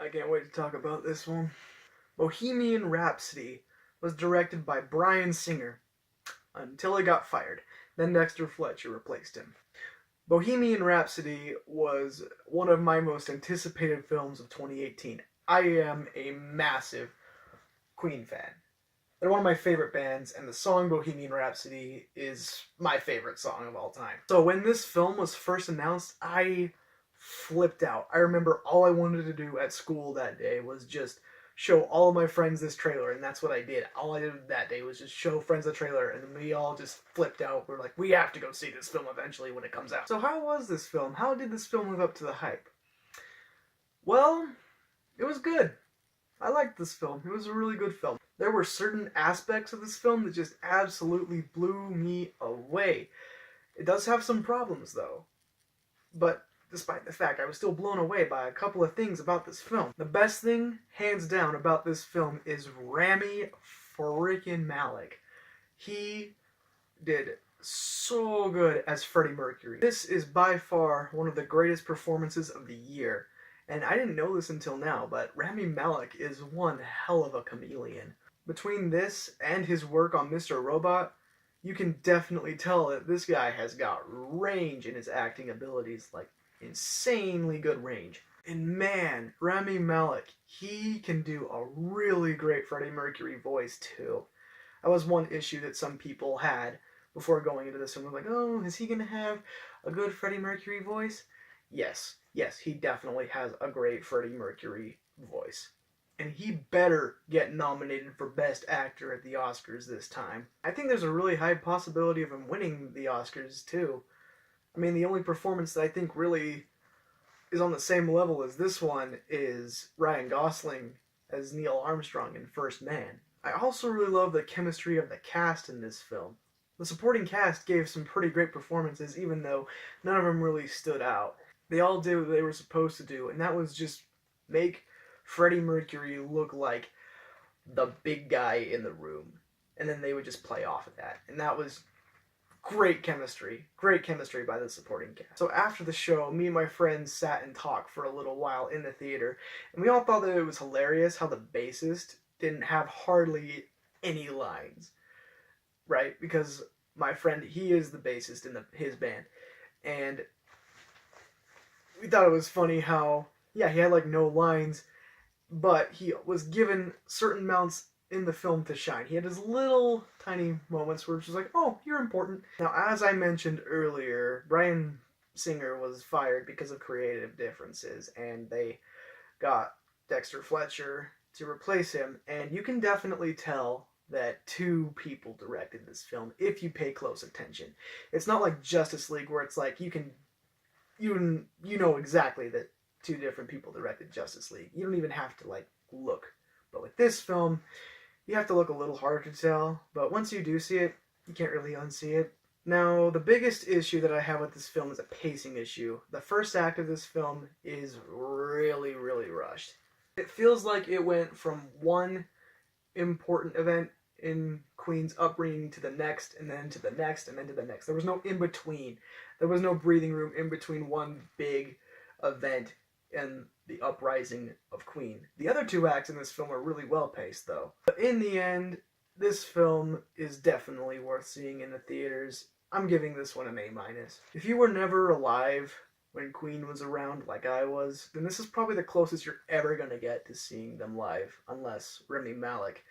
I can't wait to talk about this one. Bohemian Rhapsody was directed by Bryan Singer until he got fired. Then Dexter Fletcher replaced him. Bohemian Rhapsody was one of my most anticipated films of 2018. I am a massive Queen fan. They're one of my favorite bands, and the song Bohemian Rhapsody is my favorite song of all time. So when this film was first announced, I flipped out. I remember all I wanted to do at school that day was just show all of my friends this trailer, and that's what I did. All I did that day was just show friends the trailer, and we all just flipped out. We're like, we have to go see this film eventually when it comes out. So how was this film? How did this film live up to the hype? Well, it was good. I liked this film. It was a really good film. There were certain aspects of this film that just absolutely blew me away. It does have some problems, though. But despite the fact, I was still blown away by a couple of things about this film. The best thing, hands down, about this film is Rami freaking Malek. He did so good as Freddie Mercury. This is by far one of the greatest performances of the year. And I didn't know this until now, but Rami Malek is one hell of a chameleon. Between this and his work on Mr. Robot, you can definitely tell that this guy has got range in his acting abilities, like insanely good range. And man, Rami Malek, he can do a really great Freddie Mercury voice too. That was one issue that some people had before going into this and were like, oh, is he going to have a good Freddie Mercury voice? Yes, he definitely has a great Freddie Mercury voice. And he better get nominated for Best Actor at the Oscars this time. I think there's a really high possibility of him winning the Oscars too. I mean, the only performance that I think really is on the same level as this one is Ryan Gosling as Neil Armstrong in First Man. I also really love the chemistry of the cast in this film. The supporting cast gave some pretty great performances, even though none of them really stood out. They all did what they were supposed to do, and that was just make Freddie Mercury look like the big guy in the room. And then they would just play off of that. And that was great chemistry by the supporting cast. So after the show, me and my friends sat and talked for a little while in the theater, and we all thought that it was hilarious how the bassist didn't have hardly any lines, right? Because my friend, he is the bassist in his band, and we thought it was funny how, yeah, he had like no lines, but he was given certain amounts in the film to shine. He had his little tiny moments where it's just like, oh, you're important. Now, as I mentioned earlier, Bryan Singer was fired because of creative differences, and they got Dexter Fletcher to replace him, and you can definitely tell that two people directed this film if you pay close attention. It's not like Justice League where it's like you know exactly that two different people directed Justice League. You don't even have to like look. But with this film, you have to look a little harder to tell, but once you do see it, you can't really unsee it. Now, the biggest issue that I have with this film is a pacing issue. The first act of this film is really, really rushed. It feels like it went from one important event in Queen's upbringing to the next, and then to the next, and then to the next. There was no in-between. There was no breathing room in between one big event and the uprising of Queen. The other two acts in this film are really well paced, though. But in the end, this film is definitely worth seeing in the theaters. I'm giving this one an A-. If you were never alive when Queen was around like I was, then this is probably the closest you're ever going to get to seeing them live, unless Rami Malek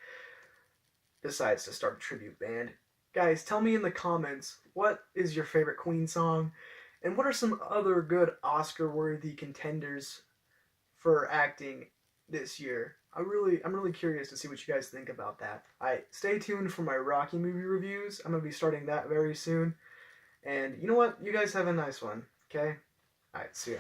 decides to start a tribute band. Guys, tell me in the comments, what is your favorite Queen song? And what are some other good Oscar-worthy contenders for acting this year? I'm really curious to see what you guys think about that. Stay tuned for my Rocky movie reviews. I'm going to be starting that very soon. And you know what? You guys have a nice one, okay? Alright, see ya.